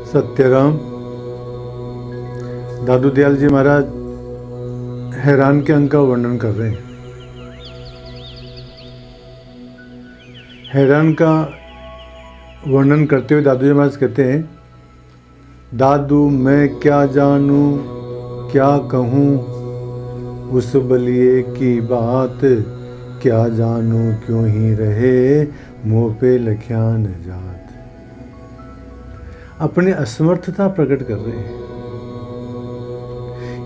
सत्यराम दादू दयाल जी महाराज हैरान के अंक का वर्णन कर रहे हैं। हैरान का वर्णन करते हुए दादू जी महाराज कहते हैं, दादू मैं क्या जानूं क्या कहूं उस बलिए की बात, क्या जानूं क्यों ही रहे मुँह पे लख्यान जात। अपनी असमर्थता प्रकट कर रहे हैं।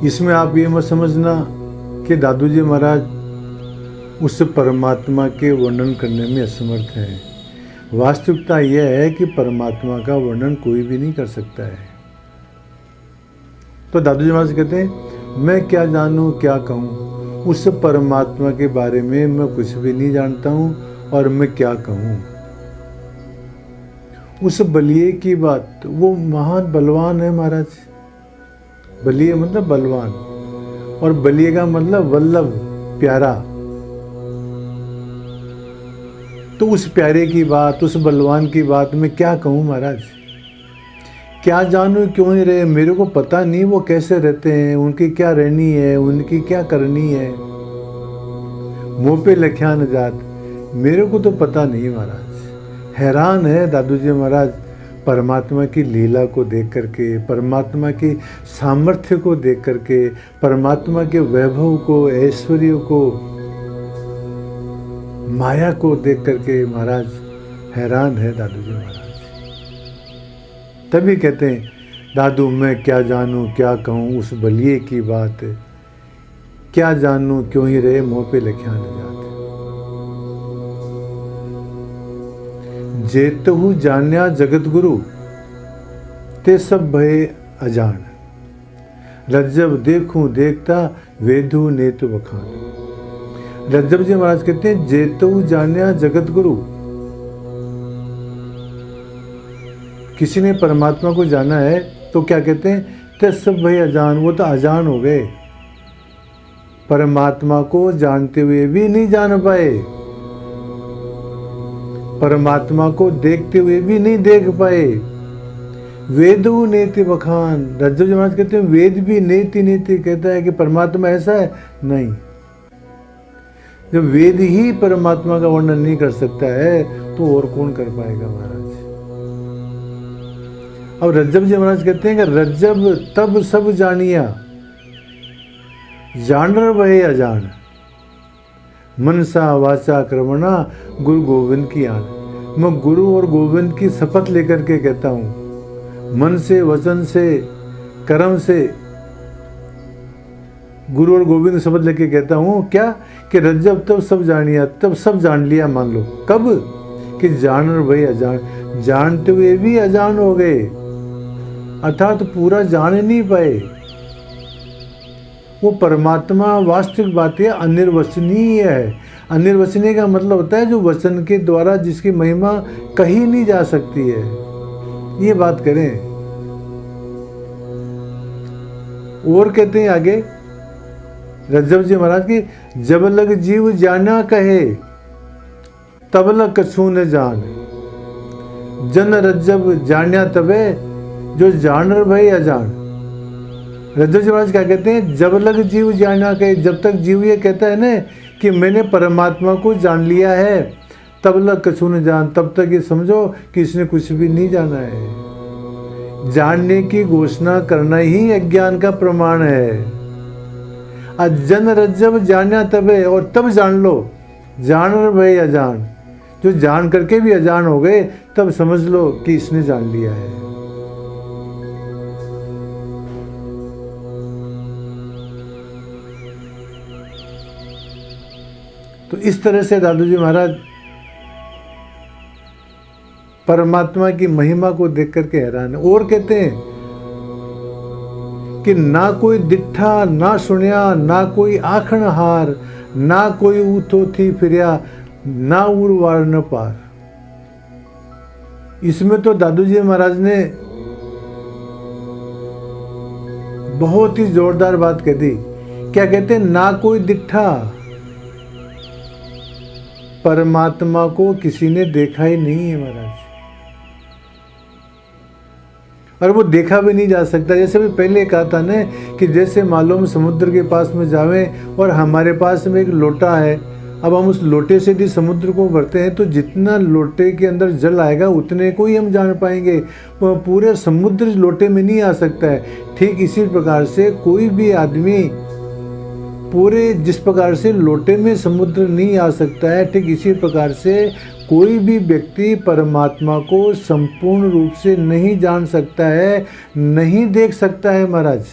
इसमें आप ये मत समझना कि दादू जी महाराज उस परमात्मा के वर्णन करने में असमर्थ हैं। वास्तविकता यह है कि परमात्मा का वर्णन कोई भी नहीं कर सकता है। तो दादू जी महाराज कहते हैं, मैं क्या जानूं क्या कहूं उस परमात्मा के बारे में मैं कुछ भी नहीं जानता हूं और मैं क्या कहूं। उस बलिए की बात, वो महान बलवान है महाराज। बलिए मतलब बलवान, और बलिए का मतलब वल्लभ, प्यारा। तो उस प्यारे की बात, उस बलवान की बात मैं क्या कहूं महाराज। क्या जानूं क्यों ही रहे, मेरे को पता नहीं वो कैसे रहते हैं, उनकी क्या रहनी है, उनकी क्या करनी है। मुंह पे लख्यान जात, मेरे को तो पता नहीं महाराज। हैरान है दादू जी महाराज परमात्मा की लीला को देख करके, परमात्मा की सामर्थ्य को देख करके, परमात्मा के वैभव को, ऐश्वर्य को, माया को देख करके महाराज हैरान है दादू जी महाराज। तभी कहते हैं, दादू मैं क्या जानूं क्या कहूं उस बलिए की बात, क्या जानूं क्यों ही रहे मुँह पे लख्यान जात। जेतहु जान्या जगत गुरु ते सब भय अजान, रज्जब देखूं देखता वेदु नेत बखान। रज्जब जी महाराज कहते हैं, जेतहु जान्या जगत गुरु, किसी ने परमात्मा को जाना है तो क्या कहते हैं, ते सब भय अजान, वो तो अजान हो गए, परमात्मा को जानते हुए भी नहीं जान पाए, परमात्मा को देखते हुए भी नहीं देख पाए। वेदो नेति बखान, रज्जब जी महाराज कहते हैं, वेद भी नेति नेति कहता है कि परमात्मा ऐसा है नहीं। जब वेद ही परमात्मा का वर्णन नहीं कर सकता है तो और कौन कर पाएगा महाराज। अब रज्जब जी महाराज कहते हैं कि रज्जब तब सब जानिया, जानर वहे अजान, मनसा वाचा कर्मणा गुरु गोविंद की आन। मैं गुरु और गोविंद की शपथ लेकर के कहता हूँ, मन से, वचन से, कर्म से गुरु और गोविंद की शपथ लेकर कहता हूँ क्या, कि रज्जब तब सब जानिया, तब सब जान लिया मान लो। कब, कि जानर वही अजान, जानते हुए भी अजान हो गए, अर्थात पूरा जान नहीं पाए। वो परमात्मा वास्तविक बात है अनिर्वचनीय है। अनिर्वचनीय का मतलब होता है जो वचन के द्वारा जिसकी महिमा कही नहीं जा सकती है। ये बात करें। और कहते हैं आगे रज्जब जी महाराज की, जब लग जीव जाना कहे तब लग कछु न जान, जन रज्जब जान्या तबे जो जानर भय अजान। रज्जब जी महाराज क्या कहते हैं, जब लग जीव जाना कहे, जब तक जीव ये कहता है ना कि मैंने परमात्मा को जान लिया है, तब लग कछु न जान, तब तक ये समझो कि इसने कुछ भी नहीं जाना है। जानने की घोषणा करना ही अज्ञान का प्रमाण है। अजन रज्जब जान्या तबे, और तब जान लो, जानर भय अजान, जो जान करके भी अजान हो गए तब समझ लो कि इसने जान लिया है। तो इस तरह से दादू जी महाराज परमात्मा की महिमा को देख करके हैरान है। और कहते हैं कि ना कोई दिठा ना सुनिया, ना कोई आखण हार, ना कोई ऊथो थी फिरिया, ना उड़वार न पार। इसमें तो दादू जी महाराज ने बहुत ही जोरदार बात कह दी। क्या कहते हैं, ना कोई दिठा, परमात्मा को किसी ने देखा ही नहीं है महाराज। और वो देखा भी नहीं जा सकता। जैसे भी पहले कहा था ना कि जैसे मालूम समुद्र के पास में जावें और हमारे पास में एक लोटा है, अब हम उस लोटे से यदि समुद्र को भरते हैं तो जितना लोटे के अंदर जल आएगा उतने को ही हम जान पाएंगे, पूरे समुद्र लोटे में नहीं आ सकता है। ठीक इसी प्रकार से कोई भी आदमी पूरे जिस प्रकार से लोटे में समुद्र नहीं आ सकता है, ठीक इसी प्रकार से कोई भी व्यक्ति परमात्मा को संपूर्ण रूप से नहीं जान सकता है, नहीं देख सकता है महाराज।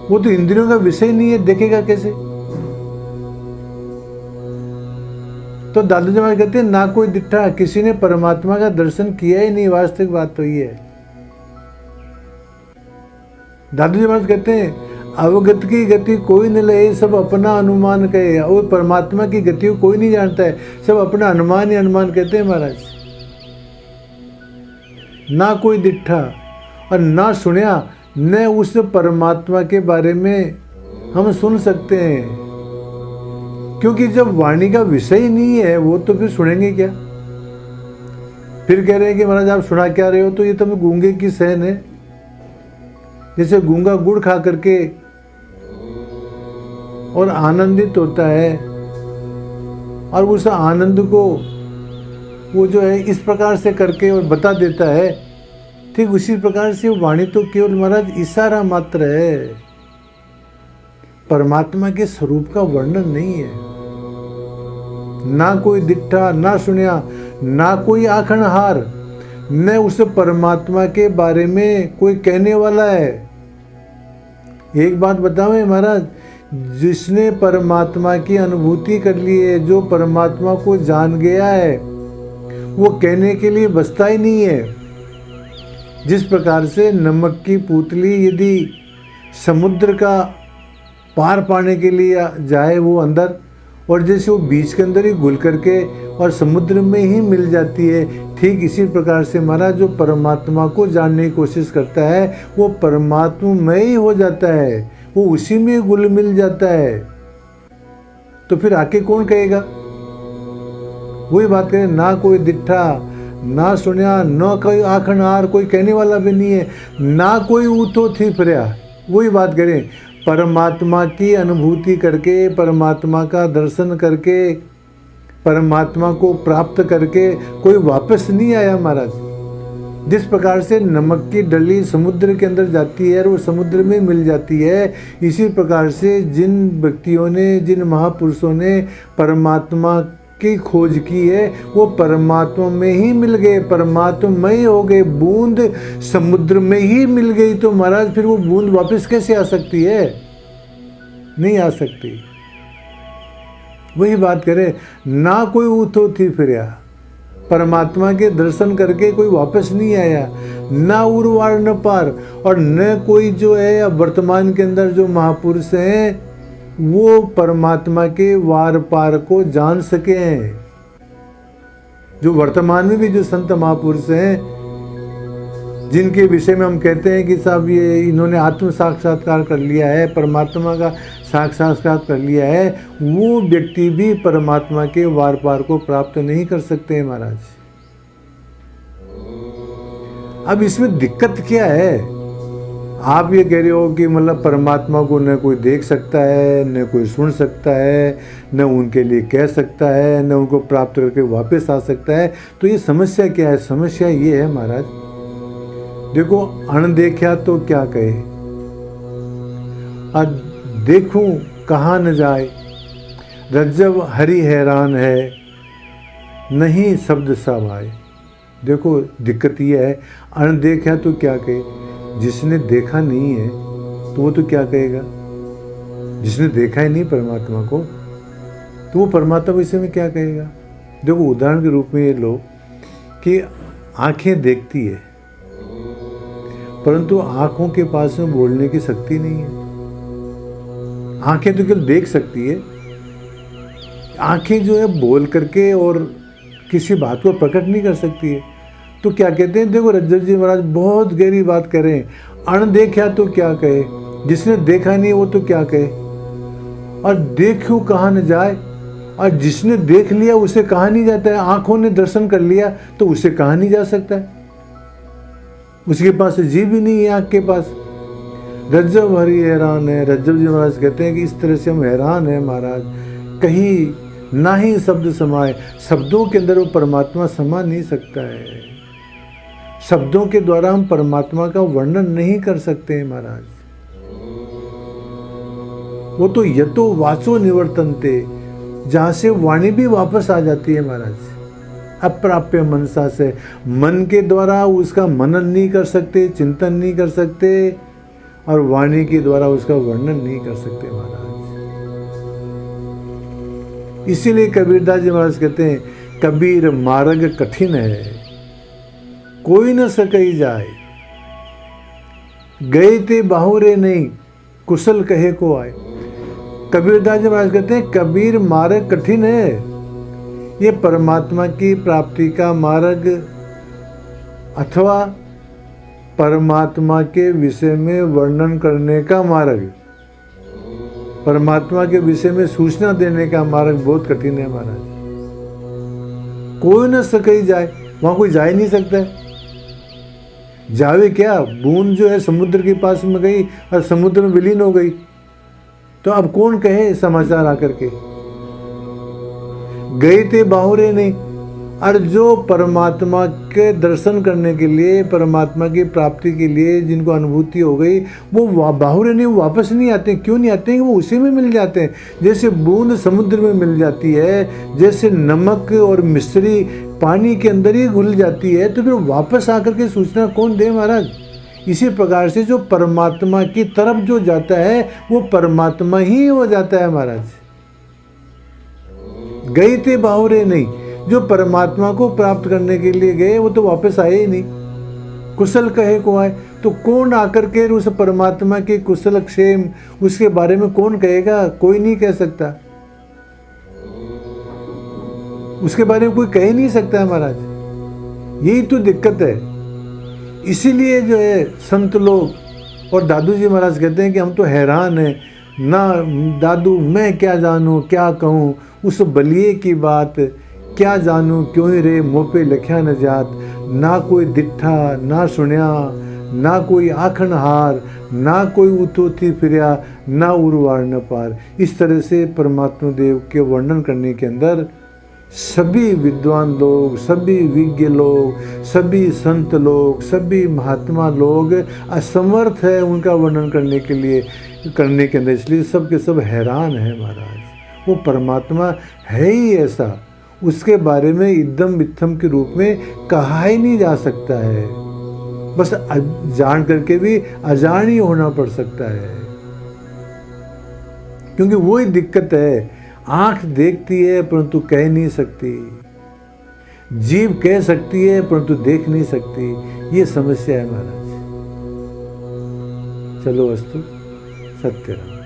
वो तो इंद्रियों का विषय नहीं है, देखेगा कैसे? तो दादू जी महाराज कहते हैं ना कोई दिट्ठा, किसी ने परमात्मा का दर्शन किया ही नहीं। वास्तविक बात तो ये है। दादू जी महाराज कहते हैं अवगत की गति कोई न ले, सब अपना अनुमान कहे। और परमात्मा की गति को कोई नहीं जानता है, सब अपना अनुमान ही अनुमान कहते हैं महाराज। ना कोई दिट्ठा और ना सुनया, न उस परमात्मा के बारे में हम सुन सकते हैं, क्योंकि जब वाणी का विषय ही नहीं है वो तो फिर सुनेंगे क्या? फिर कह रहे हैं कि महाराज आप सुना क्या रहे हो? तो ये तो गूंगे की सहन है। जैसे गूंगा गुड़ खा करके और आनंदित होता है और उस आनंद को वो जो है इस प्रकार से करके और बता देता है, ठीक उसी प्रकार से वाणी तो केवल महाराज इशारा मात्र है, परमात्मा के स्वरूप का वर्णन नहीं है। ना कोई दिट्ठा, ना सुनिया, ना कोई आखणहार, न उस परमात्मा के बारे में कोई कहने वाला है। एक बात बताओ महाराज, जिसने परमात्मा की अनुभूति कर ली है, जो परमात्मा को जान गया है, वो कहने के लिए बसता ही नहीं है। जिस प्रकार से नमक की पुतली यदि समुद्र का पार पाने के लिए जाए वो अंदर, और जैसे वो बीच के अंदर ही घुल करके और समुद्र में ही मिल जाती है, ठीक इसी प्रकार से महाराज जो परमात्मा को जानने की कोशिश करता है वो परमात्मा में ही हो जाता है, वो उसी में घुल मिल जाता है। तो फिर आके कौन कहेगा? वही बात करें, ना कोई दिट्ठा, ना सुनिया, ना कोई आखणहार, कोई कहने वाला भी नहीं है, ना कोई ऊतो थी फिरया। वही बात करें, परमात्मा की अनुभूति करके, परमात्मा का दर्शन करके, परमात्मा को प्राप्त करके कोई वापस नहीं आया महाराज। जिस प्रकार से नमक की डली समुद्र के अंदर जाती है और वो समुद्र में मिल जाती है, इसी प्रकार से जिन व्यक्तियों ने, जिन महापुरुषों ने परमात्मा की खोज की है वो परमात्मा में ही मिल गए, परमात्मा में ही हो गए। बूंद समुद्र में ही मिल गई तो महाराज फिर वो बूंद वापस कैसे आ सकती है? नहीं आ सकती। वही बात करें, ना कोई ऊतो थी फिरया, परमात्मा के दर्शन करके कोई वापस नहीं आया, ना उर्वार न पार, और न कोई जो है वर्तमान के अंदर जो महापुरुष हैं वो परमात्मा के वार पार को जान सके हैं। जो वर्तमान में भी जो संत महापुरुष हैं जिनके विषय में हम कहते हैं कि साहब ये इन्होंने आत्म साक्षात्कार कर लिया है, परमात्मा का साक्षात्कार कर लिया है, वो व्यक्ति भी परमात्मा के वार पार को प्राप्त नहीं कर सकते हैं महाराज। अब इसमें दिक्कत क्या है? आप ये कह रहे हो कि मतलब परमात्मा को न कोई देख सकता है, न कोई सुन सकता है, न उनके लिए कह सकता है, न उनको प्राप्त करके वापस आ सकता है। तो ये समस्या क्या है? समस्या ये है महाराज, देखो अनदेखा तो क्या कहे, और देखूं कहाँ न जाए, रज्जब हरि हैरान है, नहीं शब्द सब आए। देखो दिक्कत ये है, अनदेखा तो क्या कहे, जिसने देखा नहीं है तो वो तो क्या कहेगा? जिसने देखा ही नहीं परमात्मा को तो वो परमात्मा विषय में क्या कहेगा? देखो उदाहरण के रूप में ये लो कि आंखें देखती है परंतु आंखों के पास में बोलने की शक्ति नहीं है। आंखें तो केवल देख सकती है, आंखें जो है बोल करके और किसी बात को प्रकट नहीं कर सकती है। तो क्या कहते हैं, देखो रज्जब जी महाराज बहुत गहरी बात कर रहे हैं, अनदेखा तो क्या कहे, जिसने देखा नहीं वो तो क्या कहे, और देखूं कहाँ न जाए, और जिसने देख लिया उसे कहाँ नहीं जाता है। आंखों ने दर्शन कर लिया तो उसे कहाँ नहीं जा सकता है। उसके पास जीभ ही नहीं है आँख के पास। रज्जब हरि हैरान है। रज्जब जी महाराज कहते हैं कि इस तरह से हम हैरान हैं महाराज, कहीं ना ही शब्द समाए, शब्दों के अंदर वो परमात्मा समा नहीं सकता है। शब्दों के द्वारा हम परमात्मा का वर्णन नहीं कर सकते हैं महाराज। वो तो यतो वाचो निवर्तन्ते, जहाँ से वाणी भी वापस आ जाती है महाराज। अप्राप्य मनसा से, मन के द्वारा उसका मनन नहीं कर सकते, चिंतन नहीं कर सकते, और वाणी के द्वारा उसका वर्णन नहीं कर सकते महाराज। इसीलिए कबीरदास जी महाराज कहते हैं, कबीर मार्ग कठिन है, कोई न सकई जाए, गए ते बाहुरे नहीं, कुशल कहे को आए। कबीरदास जी महाराज कहते हैं कबीर मार्ग कठिन है, ये परमात्मा की प्राप्ति का मार्ग अथवा परमात्मा के विषय में वर्णन करने का मार्ग, परमात्मा के विषय में सूचना देने का मार्ग बहुत कठिन है महाराज। कोई न सकई जाए, वहां कोई जा ही नहीं सकता है। जावे क्या, बूंद जो है समुद्र के पास में गई और समुद्र में विलीन हो गई, तो अब कौन कहे समाचार आकर के। गए थे बाहुरे नहीं, और जो परमात्मा के दर्शन करने के लिए, परमात्मा की प्राप्ति के लिए जिनको अनुभूति हो गई, वो बाहुरे नहीं, वो वापस नहीं आते। क्यों नहीं आते हैं? वो उसी में मिल जाते हैं। जैसे बूंद समुद्र में मिल जाती है, जैसे नमक और मिश्री पानी के अंदर ही घुल जाती है, तो फिर वापस आकर के सूचना कौन दे महाराज। इसी प्रकार से जो परमात्मा की तरफ जो जाता है वो परमात्मा ही हो जाता है महाराज। गए थे बाहुरे नहीं, जो परमात्मा को प्राप्त करने के लिए गए वो तो वापस आए ही नहीं। कुशल कहे को आए, तो कौन आकर के उस परमात्मा के कुशल क्षेम उसके बारे में कौन कहेगा? कोई नहीं कह सकता, उसके बारे में कोई कह नहीं सकता है महाराज। यही तो दिक्कत है। इसीलिए जो है संत लोग और दादू जी महाराज कहते हैं कि हम तो हैरान हैं ना दादू, मैं क्या जानूं क्या कहूं उस बलिए की बात, क्या जानूं क्यों ही रे मुँह पे लिखा न जात। ना कोई दिठा ना सुनिया, ना कोई आखन हार, ना कोई उतोती फिरिया, ना उर्वार न पार। इस तरह से परमात्मा देव के वर्णन करने के अंदर सभी विद्वान लोग, सभी विज्ञ लोग, सभी संत लोग, सभी महात्मा लोग असमर्थ है उनका वर्णन करने के अंदर। इसलिए सब के सब हैरान है महाराज। वो परमात्मा है ही ऐसा, उसके बारे में इदम इत्थम के रूप में कहा ही नहीं जा सकता है। बस जान करके भी अजान ही होना पड़ सकता है, क्योंकि वही दिक्कत है। आंख देखती है परंतु कह नहीं सकती, जीभ कह सकती है परंतु देख नहीं सकती। ये समस्या है महाराज। चलो अस्तु, सत्यम।